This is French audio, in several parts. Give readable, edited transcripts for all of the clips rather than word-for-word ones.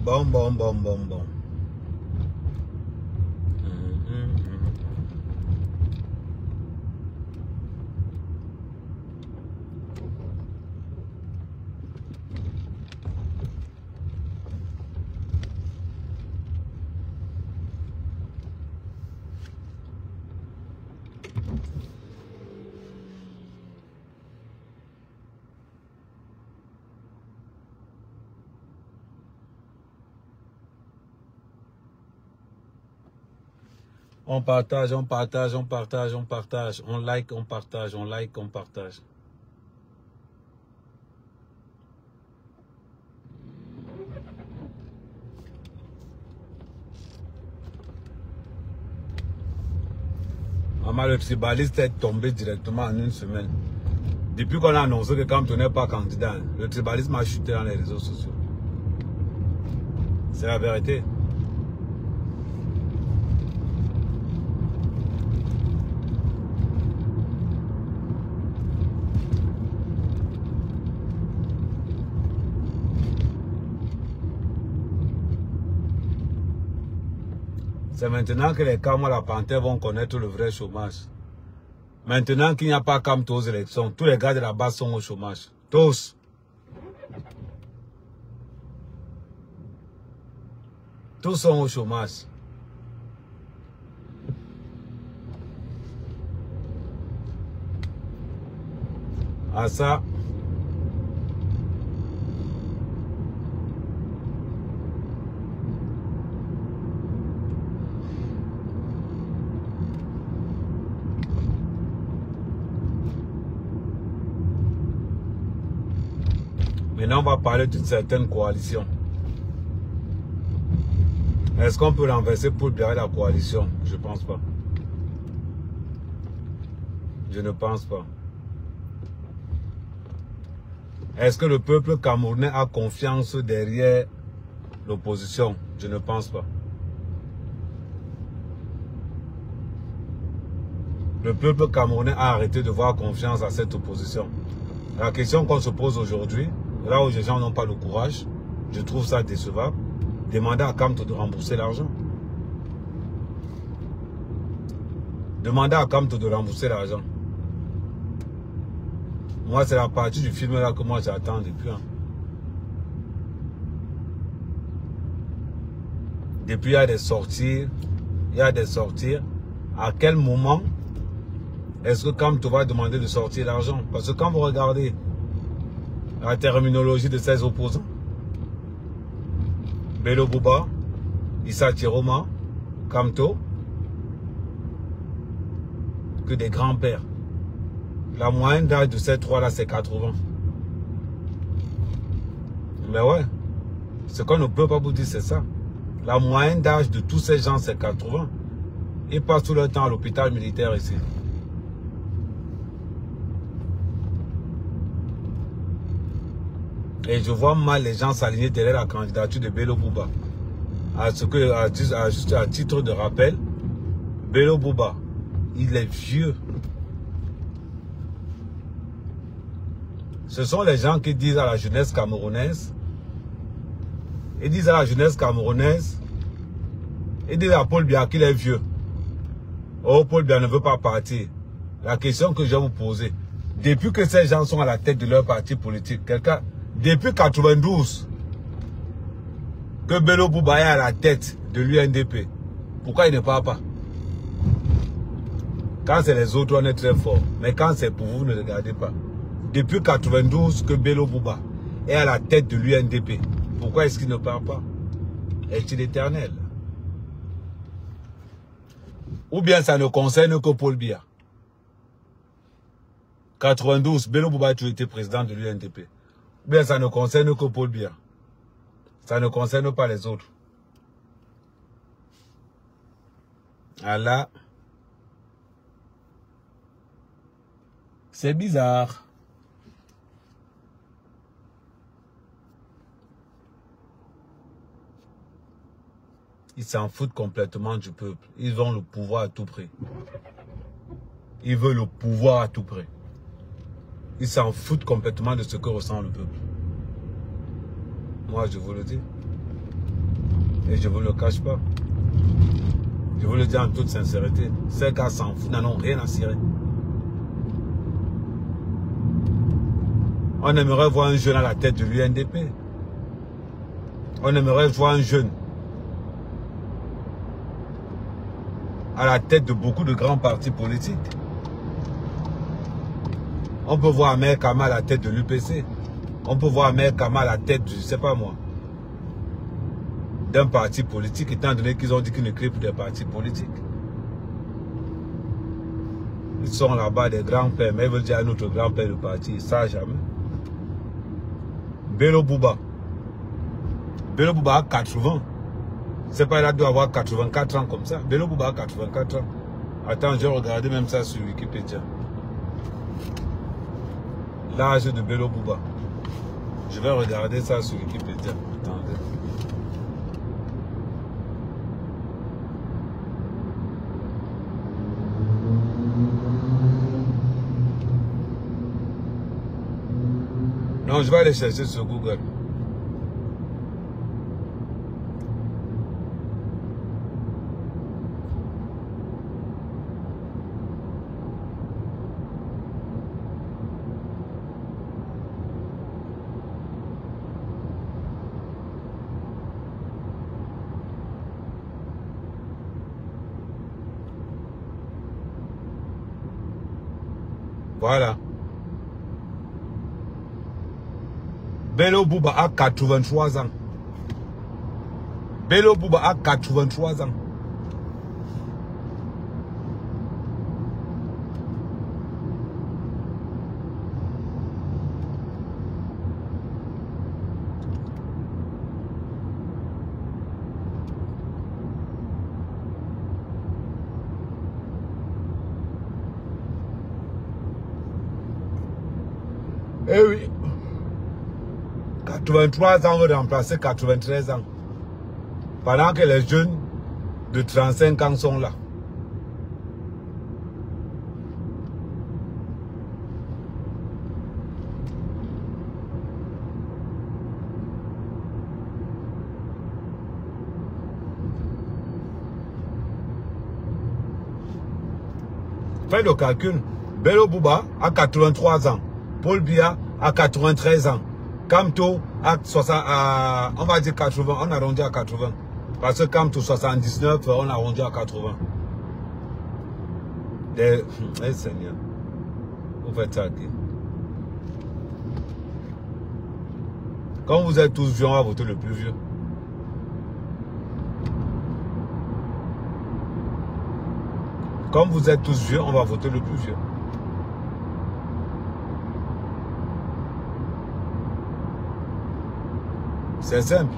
Bon, bon, bon, bon, bon. On partage, on partage, on partage, on partage. On like, on partage, on like, on partage. Maman, le tribaliste est tombé directement en une semaine. Depuis qu'on a annoncé que quand on n'est pas candidat, le tribalisme a chuté dans les réseaux sociaux. C'est la vérité. C'est maintenant que les Cam à la Panthère vont connaître le vrai chômage. Maintenant qu'il n'y a pas Cam aux élections, tous les gars de la base sont au chômage. Tous. Tous sont au chômage. À ça. Maintenant, on va parler d'une certaine coalition. Est-ce qu'on peut renverser pour bien la coalition? Je ne pense pas. Je ne pense pas. Est-ce que le peuple camerounais a confiance derrière l'opposition? Je ne pense pas. Le peuple camerounais a arrêté de voir confiance à cette opposition. La question qu'on se pose aujourd'hui, là où les gens n'ont pas le courage, je trouve ça décevable, demander à Kamto de rembourser l'argent. Demander à Kamto de rembourser l'argent. Moi, c'est la partie du film là que moi j'attends depuis. Depuis, il y a des sorties. Il y a des sorties. À quel moment est-ce que Kamto va demander de sortir l'argent? Parce que quand vous regardez la terminologie de ces opposants, Bello Bouba, Issa Chiroma, Kamto, que des grands-pères. La moyenne d'âge de ces trois-là, c'est 80. Mais ouais, ce qu'on ne peut pas vous dire, c'est ça. La moyenne d'âge de tous ces gens, c'est 80. Ils passent tout leur temps à l'hôpital militaire ici. Et je vois mal les gens s'aligner derrière la candidature de Bello Bouba. À titre de rappel, Bello Bouba, il est vieux. Ce sont les gens qui disent à la jeunesse camerounaise, ils disent à Paul Biya qu'il est vieux. Oh, Paul Biya ne veut pas partir. La question que je vais vous poser, depuis que ces gens sont à la tête de leur parti politique, depuis 92, que Bello Bouba est à la tête de l'UNDP, pourquoi il ne part pas? Quand c'est les autres, on est très fort. Mais quand c'est pour vous, ne regardez pas. Depuis 92 que Bello Bouba est à la tête de l'UNDP, pourquoi est-ce qu'il ne part pas? Est-il éternel? Ou bien ça ne concerne que Paul Biya? 92, Bello Bouba a toujours été président de l'UNDP. Ou bien ça ne concerne que Paul Biya? Ça ne concerne pas les autres. Allah. C'est bizarre. Ils s'en foutent complètement du peuple. Ils ont le pouvoir à tout prix. Ils veulent le pouvoir à tout prix. Ils s'en foutent complètement de ce que ressent le peuple. Moi, je vous le dis. Et je ne vous le cache pas. Je vous le dis en toute sincérité. Ces gars s'en foutent, n'en ont rien à cirer. On aimerait voir un jeune à la tête de l'UNDP. On aimerait voir un jeune à la tête de beaucoup de grands partis politiques. On peut voir Ahmed Kama à la tête de l'UPC. On peut voir Ahmed Kama à la tête, je ne sais pas moi, d'un parti politique, étant donné qu'ils ont dit qu'ils ne créent plus des partis politiques. Ils sont là-bas des grands-pères, mais ils veulent dire à notre grand-père le parti, ça jamais. Bello Bouba. Bello Bouba a 80. C'est pas, il a dû avoir 84 ans comme ça. Bello Bouba a 84 ans. Attends, je vais regarder même ça sur Wikipédia. L'âge de Bello Bouba. Je vais regarder ça sur Wikipédia. Attendez. Non, je vais aller chercher sur Google. Voilà. Bello Bouba a 83 ans. Bello Bouba a 83 ans. Eh oui. 83 ans veut remplacer 93 ans. Pendant que les jeunes de 35 ans sont là. Faites le calcul. Bello Bouba a 83 ans. Paul Biya a 93 ans. Kamto a 60, on va dire 80, on arrondit à 80. Parce que Kamto 79, on arrondit à 80. Eh Seigneur, vous faites ça qui? Quand vous êtes tous vieux, on va voter le plus vieux. Comme vous êtes tous vieux, on va voter le plus vieux. C'est simple.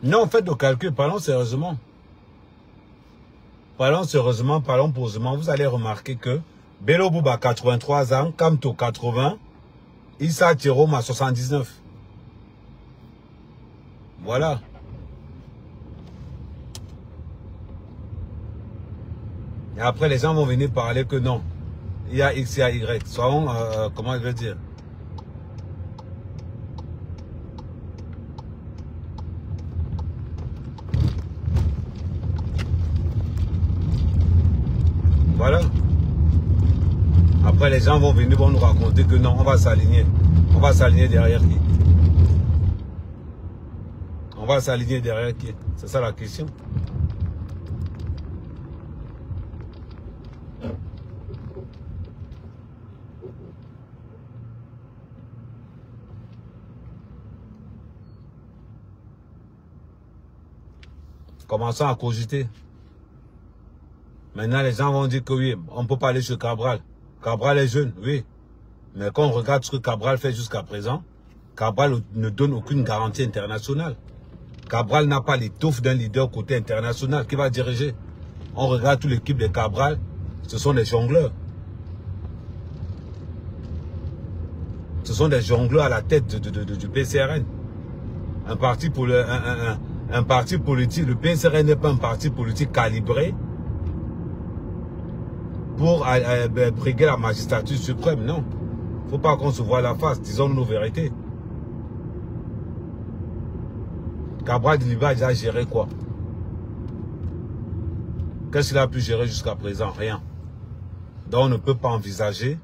Non, faites le calcul, parlons sérieusement. Parlons sérieusement, parlons posément. Vous allez remarquer que Bello Bouba 83 ans, Kamto 80, Issa Tiroma 79. Voilà. Et après, les gens vont venir parler que non. Il y a X, il y a Y. Soyons, comment je vais dire? Voilà. Après, les gens vont venir, vont nous raconter que non, on va s'aligner. On va s'aligner derrière qui? Cabral s'aligner derrière qui? C'est ça la question. Commençons à cogiter. Maintenant, les gens vont dire que oui, on peut pas aller sur Cabral. Cabral est jeune, oui. Mais quand on regarde ce que Cabral fait jusqu'à présent, Cabral ne donne aucune garantie internationale. Cabral n'a pas l'étoffe d'un leader côté international qui va diriger. On regarde toute l'équipe de Cabral, ce sont des jongleurs. Ce sont des jongleurs à la tête du PCRN. Un parti politique, le PCRN n'est pas un parti politique calibré pour briguer la magistrature suprême, non. Il ne faut pas qu'on se voie la face, disons nos vérités. Cabral Diliba a déjà géré quoi? Qu'est-ce qu'il a pu gérer jusqu'à présent? Rien. Donc on ne peut pas envisager,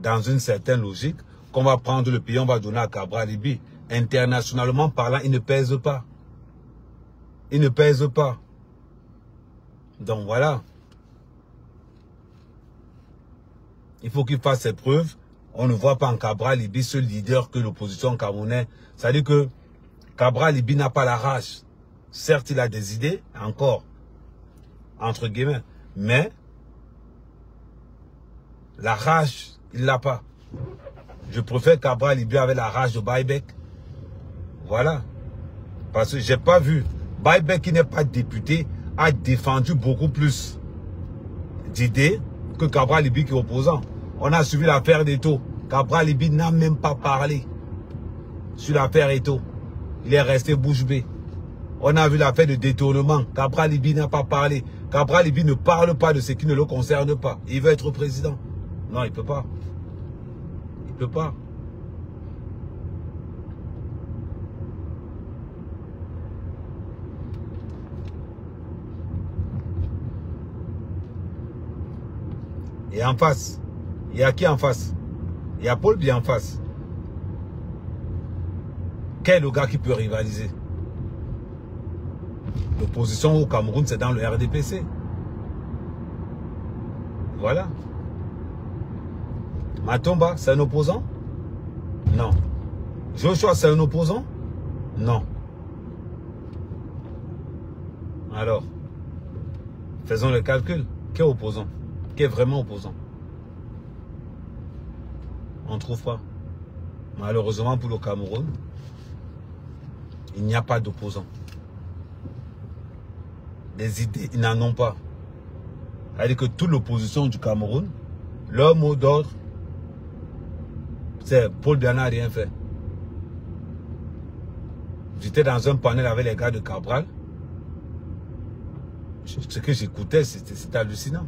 dans une certaine logique, qu'on va prendre le pays, on va donner à Cabral Libi. Internationalement parlant, il ne pèse pas. Il ne pèse pas. Donc voilà. Il faut qu'il fasse ses preuves. On ne voit pas en Cabral Libi ce leader que l'opposition camerounaise. C'est-à-dire que Cabral Libi n'a pas la rage. Certes, il a des idées, encore, entre guillemets, mais la rage, il l'a pas. Je préfère Cabral Libi avec la rage de Baïbek. Voilà. Parce que j'ai pas vu. Baïbek, qui n'est pas député, a défendu beaucoup plus d'idées que Cabral Libi qui est opposant. On a suivi l'affaire d'Eto. Cabral Libi n'a même pas parlé sur l'affaire Eto. Il est resté bouche bée. On a vu l'affaire de détournement. Cabral Libi n'a pas parlé. Cabral Libi ne parle pas de ce qui ne le concerne pas. Il veut être président. Non, il ne peut pas. Il ne peut pas. Et en face, il y a qui en face? Il y a Paul Biya en face. Quel est le gars qui peut rivaliser? L'opposition au Cameroun, c'est dans le RDPC. Voilà. Matomba, c'est un opposant? Non. Joshua, c'est un opposant? Non. Alors, faisons le calcul. Qui est opposant? Qui est vraiment opposant? On ne trouve pas. Malheureusement pour le Cameroun, il n'y a pas d'opposant. Des idées, ils n'en ont pas. C'est-à-dire que toute l'opposition du Cameroun, leur mot d'ordre, c'est Paul Biya n'a rien fait. J'étais dans un panel avec les gars de Cabral. Ce que j'écoutais, c'était hallucinant.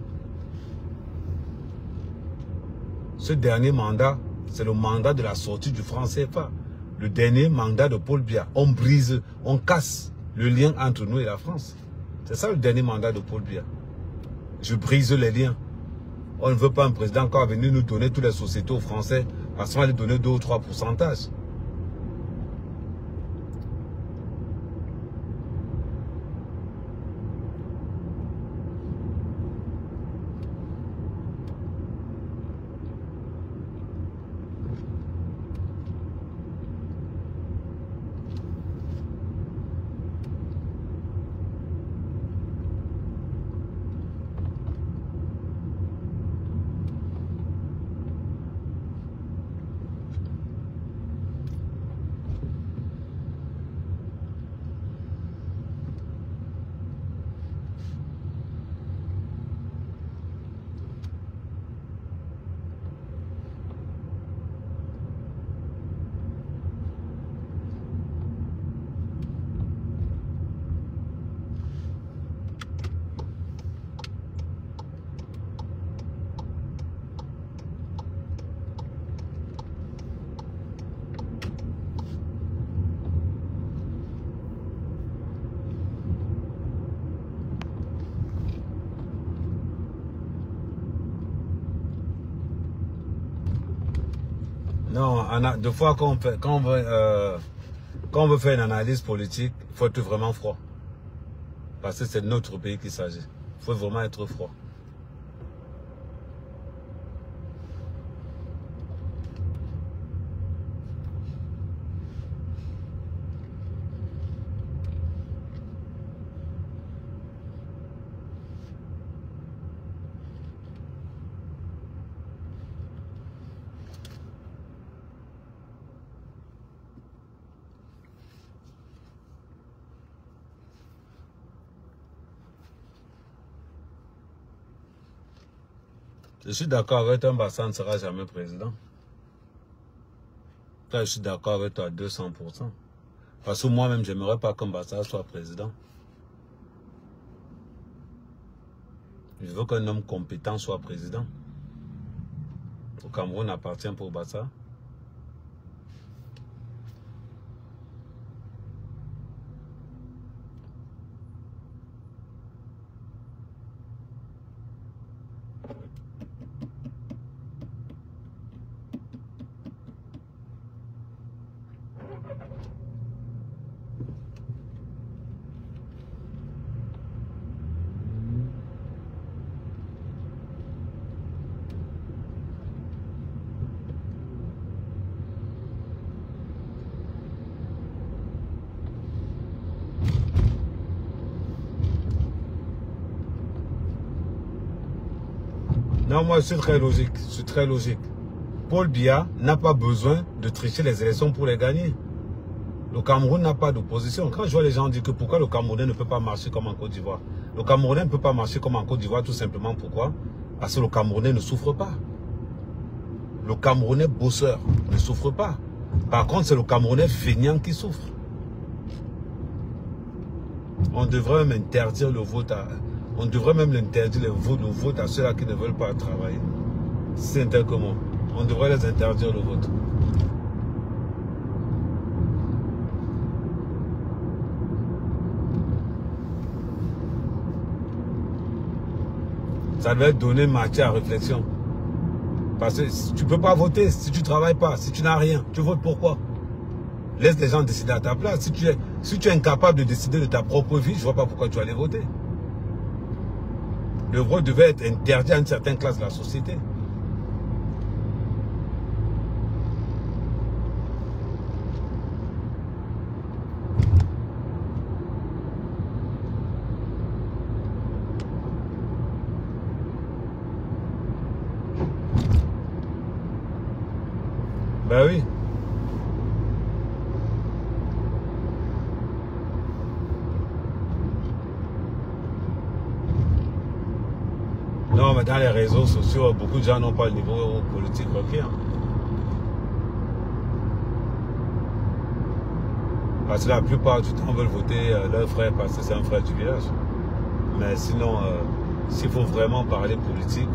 Ce dernier mandat, c'est le mandat de la sortie du franc CFA. Le dernier mandat de Paul Biya. On brise, on casse le lien entre nous et la France. C'est ça le dernier mandat de Paul Biya. Je brise les liens. On ne veut pas un président qui va venir nous donner toutes les sociétés aux Français parce qu'on va lui donner 2 ou 3 pourcentages. Non, deux fois quand quand on veut faire une analyse politique, il faut être vraiment froid. Parce que c'est de notre pays qu'il s'agit. Il faut vraiment être froid. Je suis d'accord avec toi, Mbassa ne sera jamais président. Là, je suis d'accord avec toi à 200%. Parce que moi-même, je n'aimerais pas que Mbassa soit président. Je veux qu'un homme compétent soit président. Le Cameroun appartient pour Mbassa. Non, moi, je suis très logique. Je suis très logique. Paul Biya n'a pas besoin de tricher les élections pour les gagner. Le Cameroun n'a pas d'opposition. Quand je vois les gens dire que pourquoi le Camerounais ne peut pas marcher comme en Côte d'Ivoire. Le Camerounais ne peut pas marcher comme en Côte d'Ivoire tout simplement pourquoi? Parce que le Camerounais ne souffre pas. Le Camerounais bosseur ne souffre pas. Par contre, c'est le Camerounais feignant qui souffre. On devrait même interdire le vote à... On devrait même interdire le vote à ceux-là qui ne veulent pas travailler. C'est un tel que moi. On devrait les interdire le vote. Ça devait donner matière à réflexion. Parce que tu ne peux pas voter si tu ne travailles pas, si tu n'as rien. Tu votes pourquoi? Laisse les gens décider à ta place. Si tu es incapable de décider de ta propre vie, je ne vois pas pourquoi tu vas aller voter. Le vote devait être interdit à une certaine classe de la société. Ben oui. Non, mais dans les réseaux sociaux, beaucoup de gens n'ont pas le niveau politique requis. Parce que la plupart du temps veulent voter leur frère parce que c'est un frère du village. Mais sinon, s'il faut vraiment parler politique,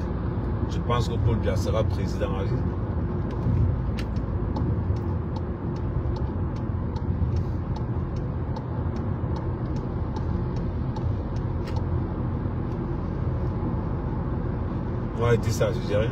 je pense que Paul Biya sera président à vie. Moi, il dit ça, je dis rien.